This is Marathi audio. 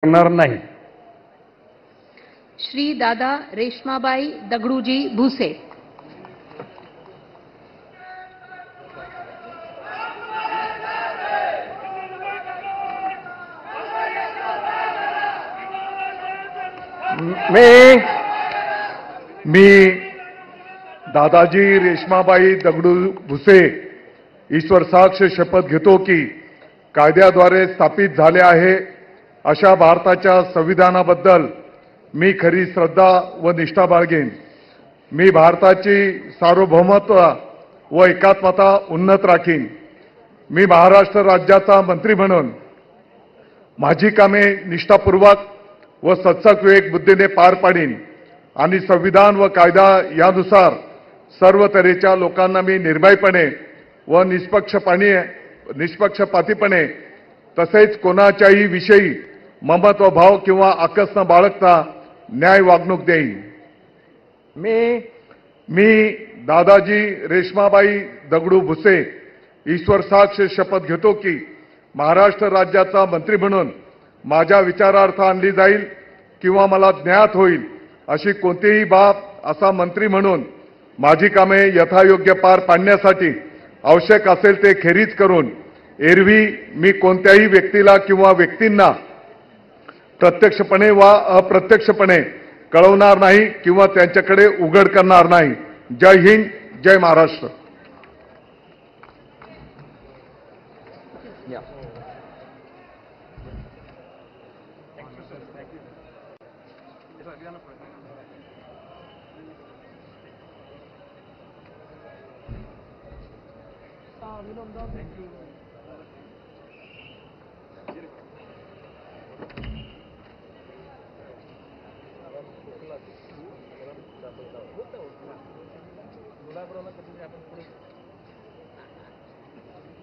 करणार नाही। श्री दादा रेश्माबाई दगडूजी भुसे। मी दादाजी रेश्माबाई दगडू भुसे ईश्वर साक्ष शपथ घेतो की कायद्याद्वारे स्थापित झाले आहे अशा भारताच्या संविधानाबद्दल मी खरी श्रद्धा व निष्ठा बाळगेन। मी भारताची सार्वभौमत्व व एकात्मता उन्नत राखीन। मी महाराष्ट्र राज्याचा मंत्री म्हणून माझी कामे निष्ठापूर्वक व सत्सक विवेक बुद्धीने पार पाडीन आणि संविधान व कायदा यानुसार सर्व तऱ्हेच्या लोकांना मी निर्भयपणे व निष्पक्षपातीपणे तसेच कोणाच्याही विषयी ममत्व भाव किंवा आकस न बाळगता न्याय वागणूक देईन। मी दादाजी रेश्माबाई दगडू भुसे ईश्वर साक्ष शपथ घेतो की महाराष्ट्र राज्याचा मंत्री म्हणून माझ्या विचारार्थ आणली जाईल किंवा मला ज्ञात होईल अशी कोणतीही बाब असा मंत्री म्हणून माझी कामे यथायोग्य पार पाडण्यासाठी आवश्यक असेल ते खेरीज करून एरवी मी कोणत्याही व्यक्तीला किंवा व्यक्तींना प्रत्यक्षपणे वा अप्रत्यक्षपणे कळवणार नाही किंवा त्यांच्याकडे उघड करणार नाही। जय हिंद, जय महाराष्ट्र।